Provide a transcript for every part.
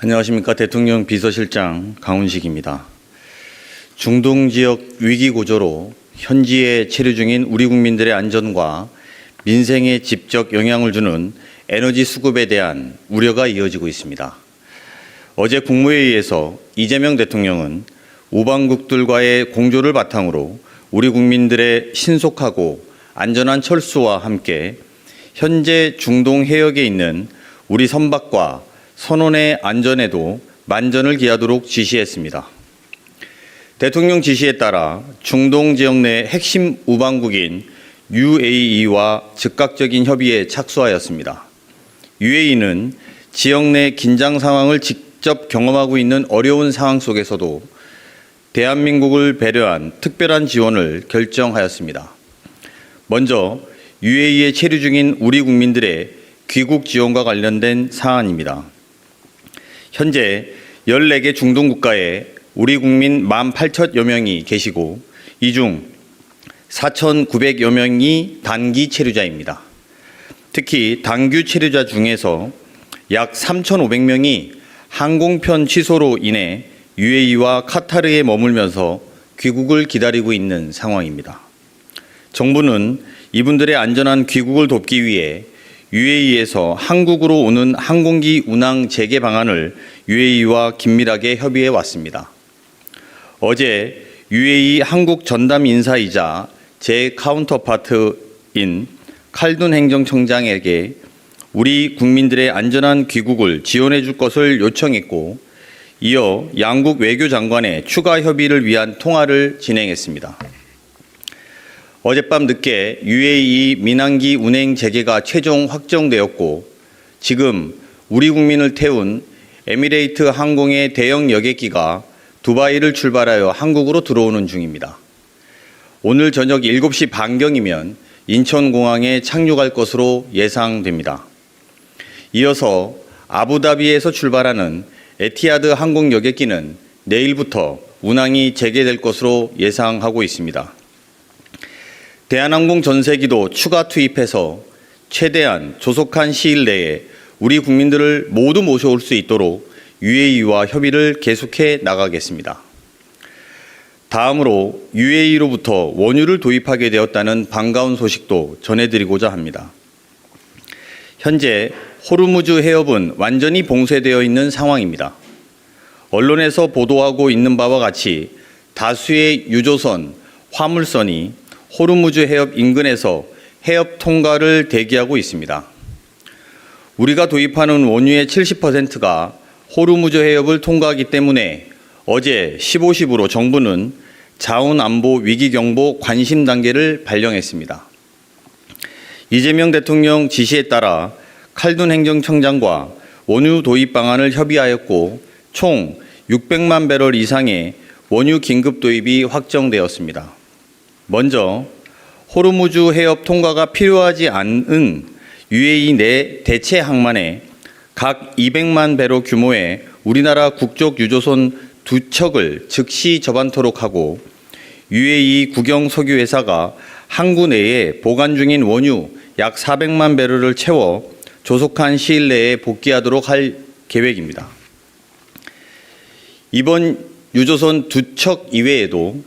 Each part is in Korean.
안녕하십니까. 대통령 비서실장 강훈식입니다. 중동 지역 위기 구조로 현지에 체류 중인 우리 국민들의 안전과 민생에 직접 영향을 주는 에너지 수급에 대한 우려가 이어지고 있습니다. 어제 국무회의에서 이재명 대통령은 우방국들과의 공조를 바탕으로 우리 국민들의 신속하고 안전한 철수와 함께 현재 중동 해역에 있는 우리 선박과 선원의 안전에도 만전을 기하도록 지시했습니다. 대통령 지시에 따라 중동 지역 내 핵심 우방국인 UAE와 즉각적인 협의에 착수하였습니다. UAE는 지역 내 긴장 상황을 직접 경험하고 있는 어려운 상황 속에서도 대한민국을 배려한 특별한 지원을 결정하였습니다. 먼저 UAE에 체류 중인 우리 국민들의 귀국 지원과 관련된 사안입니다. 현재 14개 중동 국가에 우리 국민 18,000여 명이 계시고 이 중 4,900여 명이 단기 체류자입니다. 특히 단기 체류자 중에서 약 3,500명이 항공편 취소로 인해 UAE와 카타르에 머물면서 귀국을 기다리고 있는 상황입니다. 정부는 이분들의 안전한 귀국을 돕기 위해 UAE에서 한국으로 오는 항공기 운항 재개 방안을 UAE와 긴밀하게 협의해 왔습니다. 어제 UAE 한국 전담 인사이자 제 카운터파트인 칼둔 행정청장에게 우리 국민들의 안전한 귀국을 지원해 줄 것을 요청했고, 이어 양국 외교장관의 추가 협의를 위한 통화를 진행했습니다. 어젯밤 늦게 UAE 민항기 운행 재개가 최종 확정되었고, 지금 우리 국민을 태운 에미레이트 항공의 대형 여객기가 두바이를 출발하여 한국으로 들어오는 중입니다. 오늘 저녁 7시 반경이면 인천공항에 착륙할 것으로 예상됩니다. 이어서 아부다비에서 출발하는 에티하드 항공 여객기는 내일부터 운항이 재개될 것으로 예상하고 있습니다. 대한항공 전세기도 추가 투입해서 최대한 조속한 시일 내에 우리 국민들을 모두 모셔올 수 있도록 UAE와 협의를 계속해 나가겠습니다. 다음으로 UAE로부터 원유를 도입하게 되었다는 반가운 소식도 전해드리고자 합니다. 현재 호르무즈 해협은 완전히 봉쇄되어 있는 상황입니다. 언론에서 보도하고 있는 바와 같이 다수의 유조선, 화물선이 호르무즈 해협 인근에서 해협 통과를 대기하고 있습니다. 우리가 도입하는 원유의 70%가 호르무즈 해협을 통과하기 때문에 어제 15시부로 정부는 자원안보 위기경보 관심 단계를 발령했습니다. 이재명 대통령 지시에 따라 칼둔 행정청장과 원유 도입 방안을 협의하였고 총 600만 배럴 이상의 원유 긴급 도입이 확정되었습니다. 먼저 호르무즈 해협 통과가 필요하지 않은 UAE 내 대체 항만에 각 200만 배럴 규모의 우리나라 국적 유조선 2척을 즉시 접안토록 하고 UAE 국영 석유회사가 항구 내에 보관 중인 원유 약 400만 배럴을 채워 조속한 시일 내에 복귀하도록 할 계획입니다. 이번 유조선 2척 이외에도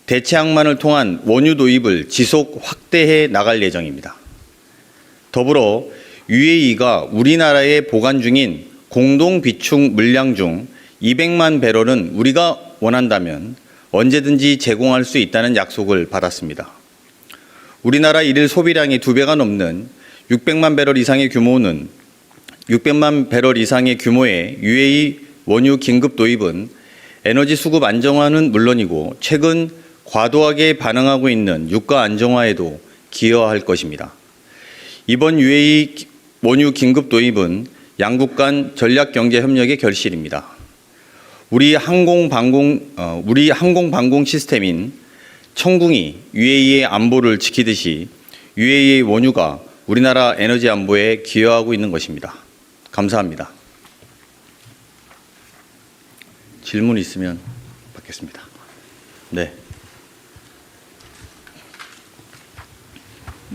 대체 항만을 통한 원유 도입을 지속 확대해 나갈 예정입니다. 더불어 UAE가 우리나라에 보관 중인 공동 비축 물량 중 200만 배럴은 우리가 원한다면 언제든지 제공할 수 있다는 약속을 받았습니다. 우리나라 일일 소비량의 2배가 넘는 600만 배럴 이상의 규모의 UAE 원유 긴급 도입은 에너지 수급 안정화는 물론이고 최근 과도하게 반응하고 있는 유가 안정화에도 기여할 것입니다. 이번 UAE 원유 긴급 도입은 양국 간 전략 경제 협력의 결실입니다. 우리 항공방공 시스템인 청궁이 UAE의 안보를 지키듯이 UAE의 원유가 우리나라 에너지 안보에 기여하고 있는 것입니다. 감사합니다. 질문 있으면 받겠습니다. 네.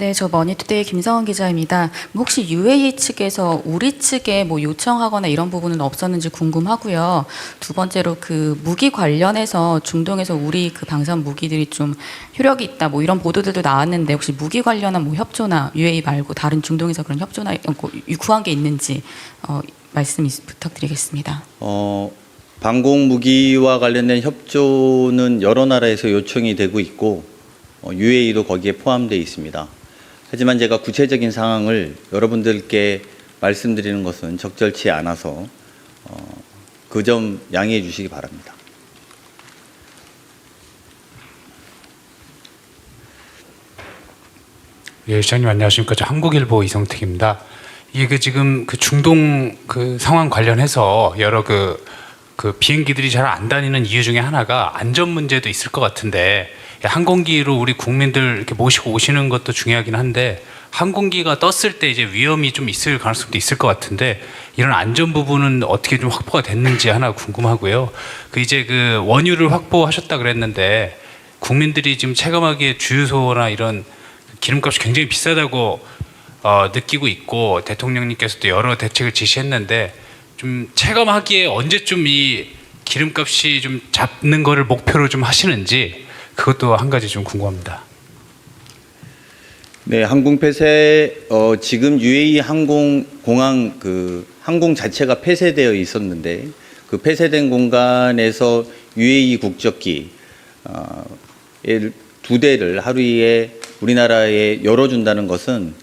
네, 저 머니투데이 김성원 기자입니다. 혹시 UAE 측에서 우리 측에 뭐 요청하거나 이런 부분은 없었는지 궁금하고요. 두 번째로 그 무기 관련해서 중동에서 우리 그 방산 무기들이 좀 효력이 있다 뭐 이런 보도들도 나왔는데 혹시 무기 관련한 뭐 협조나 UAE 말고 다른 중동에서 그런 협조나 구한 게 있는지 말씀 부탁드리겠습니다. 방공 무기와 관련된 협조는 여러 나라에서 요청이 되고 있고 UAE도 거기에 포함되어 있습니다. 하지만 제가 구체적인 상황을 여러분들께 말씀드리는 것은 적절치 않아서 그 점 양해해 주시기 바랍니다. 예, 시장님 안녕하십니까? 저 한국일보 이성택입니다. 이게 지금 그 중동 그 상황 관련해서 여러 그 비행기들이 잘 안 다니는 이유 중에 하나가 안전 문제도 있을 것 같은데, 항공기로 우리 국민들 이렇게 모시고 오시는 것도 중요하긴 한데 항공기가 떴을 때 이제 위험이 좀 있을 가능성도 있을 것 같은데 이런 안전 부분은 어떻게 좀 확보가 됐는지 하나 궁금하고요. 이제 그 원유를 확보하셨다 그랬는데 국민들이 지금 체감하기에 주유소나 이런 기름값이 굉장히 비싸다고 느끼고 있고 대통령님께서도 여러 대책을 지시했는데 좀 체감하기에 언제쯤 이 기름값이 좀 잡는 거를 목표로 좀 하시는지 그것도 한 가지 좀 궁금합니다. 네, 항공 폐쇄 지금 UAE 항공공항 항공 자체가 폐쇄되어 있었는데 그 폐쇄된 공간에서 UAE 국적기 2대를 하루에 우리나라에 열어준다는 것은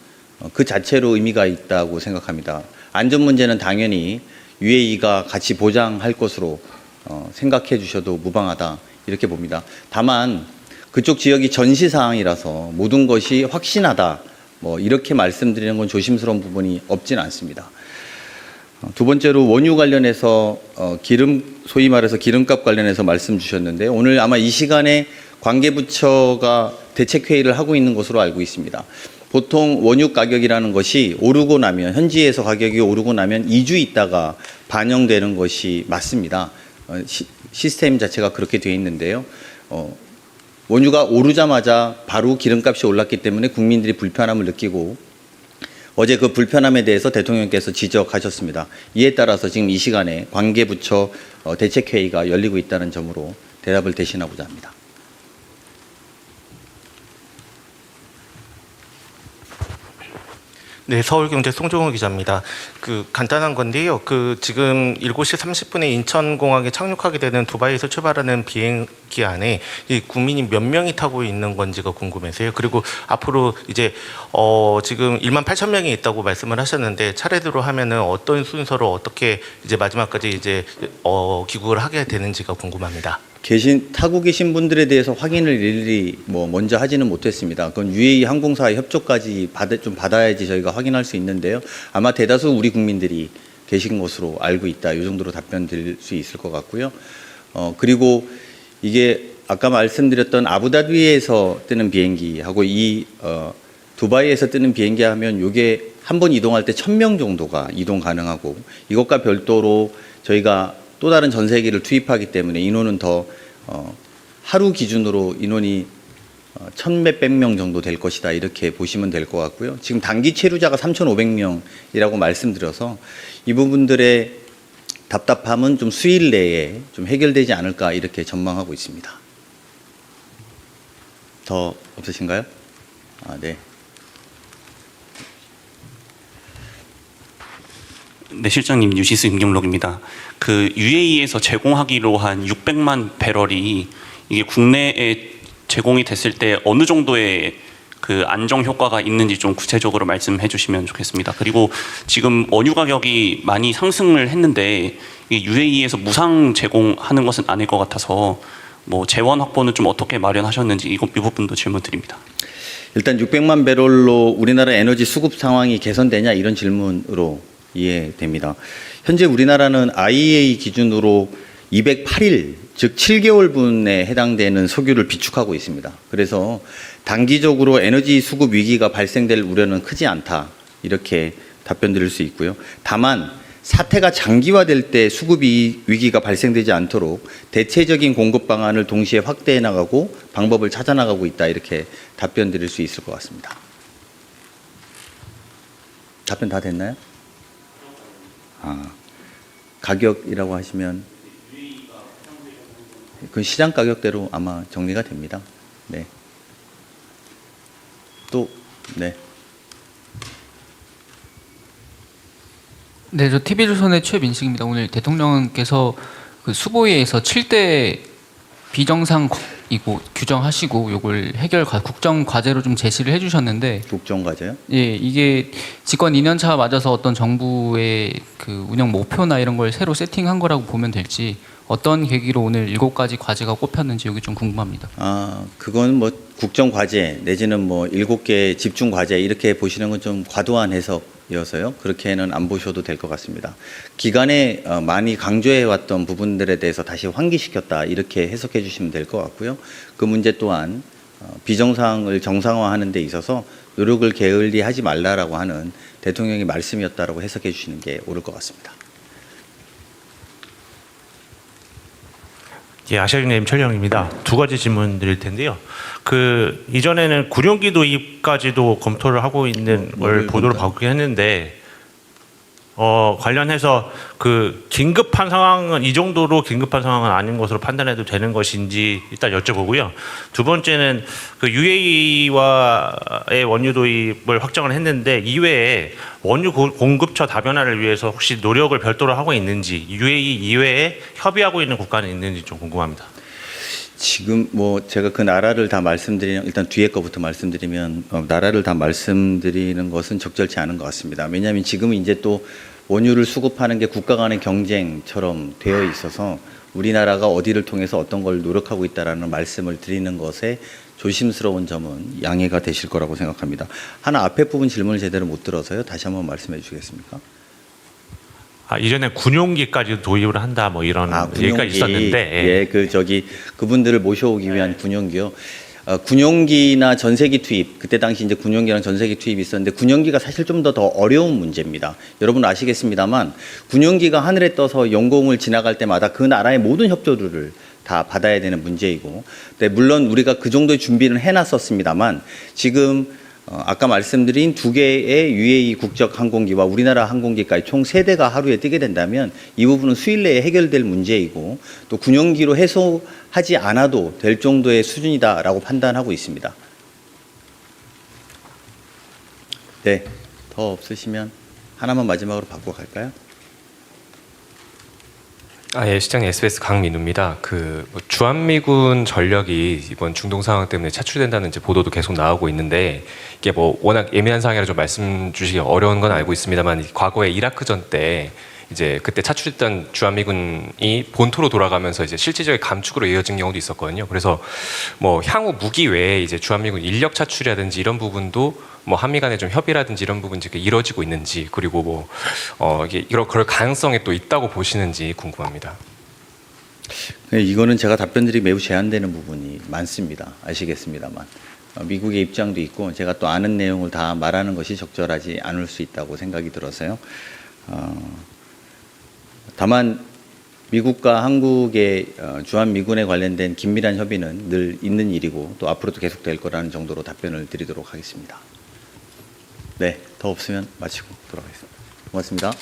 그 자체로 의미가 있다고 생각합니다. 안전 문제는 당연히 UAE가 같이 보장할 것으로 생각해 주셔도 무방하다 이렇게 봅니다. 다만 그쪽 지역이 전시 사항이라서 모든 것이 확신하다 뭐 이렇게 말씀드리는 건 조심스러운 부분이 없지는 않습니다. 두 번째로 원유 관련해서 소위 말해서 기름값 관련해서 말씀 주셨는데 오늘 아마 이 시간에 관계부처가 대책회의를 하고 있는 것으로 알고 있습니다. 보통 원유 가격이라는 것이 오르고 나면 현지에서 가격이 오르고 나면 2주 있다가 반영되는 것이 맞습니다. 시스템 자체가 그렇게 되어 있는데요. 원유가 오르자마자 바로 기름값이 올랐기 때문에 국민들이 불편함을 느끼고 어제 그 불편함에 대해서 대통령께서 지적하셨습니다. 이에 따라서 지금 이 시간에 관계부처 대책회의가 열리고 있다는 점으로 대답을 대신하고자 합니다. 네, 서울경제 송종우 기자입니다. 간단한 건데요. 지금 7시 30분에 인천공항에 착륙하게 되는 두바이에서 출발하는 비행기 안에 이 국민이 몇 명이 타고 있는 건지가 궁금해서요. 그리고 앞으로 이제 지금 18,000명이 있다고 말씀을 하셨는데 차례대로 하면은 어떤 순서로 어떻게 이제 마지막까지 이제 귀국을 하게 되는지가 궁금합니다. 타고 계신 분들에 대해서 확인을 일일이 먼저 하지는 못했습니다. 그건 UAE 항공사의 협조까지 받아야지 저희가 확인할 수 있는데요. 아마 대다수 우리 국민들이 계신 것으로 알고 있다. 이 정도로 답변 드릴 수 있을 것 같고요. 그리고 이게 아까 말씀드렸던 아부다비에서 뜨는 비행기하고 두바이에서 뜨는 비행기 하면 이게 한 번 이동할 때 1,000명 정도가 이동 가능하고 이것과 별도로 저희가 또 다른 전세기를 투입하기 때문에 인원은 더 하루 기준으로 인원이 1,몇백 명 정도 될 것이다 이렇게 보시면 될 것 같고요. 지금 단기 체류자가 3,500명이라고 말씀드려서 이 부분들의 답답함은 좀 수일 내에 좀 해결되지 않을까 이렇게 전망하고 있습니다. 더 없으신가요? 네. 네, 실장님 뉴시스 임경록입니다. UAE에서 제공하기로 한 600만 배럴이 이게 국내에 제공이 됐을 때 어느 정도의 안정 효과가 있는지 좀 구체적으로 말씀해 주시면 좋겠습니다. 그리고 지금 원유 가격이 많이 상승을 했는데 UAE에서 무상 제공하는 것은 아닐 것 같아서 재원 확보는 좀 어떻게 마련하셨는지 이 부분도 질문 드립니다. 일단 600만 배럴로 우리나라 에너지 수급 상황이 개선되냐 이런 질문으로 이해됩니다. 현재 우리나라는 IEA 기준으로 208일, 즉 7개월분에 해당되는 석유를 비축하고 있습니다. 그래서 단기적으로 에너지 수급 위기가 발생될 우려는 크지 않다. 이렇게 답변 드릴 수 있고요. 다만 사태가 장기화될 때 수급 위기가 발생되지 않도록 대체적인 공급 방안을 동시에 확대해 나가고 방법을 찾아 나가고 있다. 이렇게 답변 드릴 수 있을 것 같습니다. 답변 다 됐나요? 가격이라고 하시면 그 시장 가격대로 아마 정리가 됩니다. 네. 또 네. 네, 저 TV조선의 최민식입니다. 오늘 대통령께서 그 수보위에서 7대 비정상이고 규정하시고 요걸 국정 과제로 좀 제시를 해주셨는데, 국정 과제요? 예, 이게 집권 2년차 맞아서 어떤 정부의 그 운영 목표나 이런 걸 새로 세팅한 거라고 보면 될지, 어떤 계기로 오늘 7가지 과제가 꼽혔는지 여기 좀 궁금합니다. 그건 뭐 국정 과제 내지는 뭐 7개 집중 과제 이렇게 보시는 건 좀 과도한 해석이어서요. 그렇게는 안 보셔도 될 것 같습니다. 기간에 많이 강조해 왔던 부분들에 대해서 다시 환기시켰다 이렇게 해석해 주시면 될 것 같고요. 그 문제 또한 비정상을 정상화하는 데 있어서 노력을 게을리하지 말라라고 하는 대통령의 말씀이었다라고 해석해 주시는 게 옳을 것 같습니다. 예, 아시아경제님 최영입니다. 2가지 질문 드릴 텐데요. 그 이전에는 군용기 도입까지도 검토를 하고 있는 걸 보도를 받고 했는데, 관련해서 그 긴급한 상황은 이 정도로 긴급한 상황은 아닌 것으로 판단해도 되는 것인지 일단 여쭤보고요. 두 번째는 그 UAE와의 원유 도입을 확정을 했는데 이외에 원유 공급처 다변화를 위해서 혹시 노력을 별도로 하고 있는지, UAE 이외에 협의하고 있는 국가는 있는지 좀 궁금합니다. 지금 뭐 제가 그 나라를 다 말씀드리는, 일단 뒤에 거부터 말씀드리면 나라를 다 말씀드리는 것은 적절치 않은 것 같습니다. 왜냐하면 지금은 이제 또 원유를 수급하는 게 국가 간의 경쟁처럼 되어 있어서 우리나라가 어디를 통해서 어떤 걸 노력하고 있다라는 말씀을 드리는 것에 조심스러운 점은 양해가 되실 거라고 생각합니다. 하나 앞에 부분 질문을 제대로 못 들어서요. 다시 한번 말씀해 주시겠습니까? 이전에 군용기까지 도입을 한다 뭐 이런 얘기가 있었는데, 그분들을 모셔오기 위한 군용기요. 군용기나 전세기 투입, 그때 당시 이제 군용기랑 전세기 투입이 있었는데 군용기가 사실 좀 더 어려운 문제입니다. 여러분 아시겠습니다만 군용기가 하늘에 떠서 영공을 지나갈 때마다 그 나라의 모든 협조를 다 받아야 되는 문제이고, 근데 물론 우리가 그 정도의 준비는 해놨었습니다만 지금 아까 말씀드린 2개의 UAE 국적 항공기와 우리나라 항공기까지 총 3대가 하루에 뜨게 된다면 이 부분은 수일 내에 해결될 문제이고 또 군용기로 해소하지 않아도 될 정도의 수준이다라고 판단하고 있습니다. 네, 더 없으시면 하나만 마지막으로 받고 갈까요? 예, 시장님 SBS 강민우입니다. 주한미군 전력이 이번 중동 상황 때문에 차출된다는 이제 보도도 계속 나오고 있는데, 이게 뭐 워낙 예민한 상황이라 좀 말씀 주시기 어려운 건 알고 있습니다만, 과거에 이라크전 때 이제 그때 차출했던 주한미군이 본토로 돌아가면서 이제 실질적인 감축으로 이어진 경우도 있었거든요. 그래서 뭐 향후 무기 외에 이제 주한미군 인력 차출이라든지 이런 부분도 뭐 한미 간의 좀 협의라든지 이런 부분이 이루어지고 있는지, 그리고 뭐 이게 그럴 가능성이 또 있다고 보시는지 궁금합니다. 이거는 제가 답변드리기 매우 제한되는 부분이 많습니다. 아시겠습니다만 미국의 입장도 있고 제가 또 아는 내용을 다 말하는 것이 적절하지 않을 수 있다고 생각이 들어서요. 다만 미국과 한국의 주한미군에 관련된 긴밀한 협의는 늘 있는 일이고 또 앞으로도 계속될 거라는 정도로 답변을 드리도록 하겠습니다. 네, 더 없으면 마치고 돌아가겠습니다. 고맙습니다.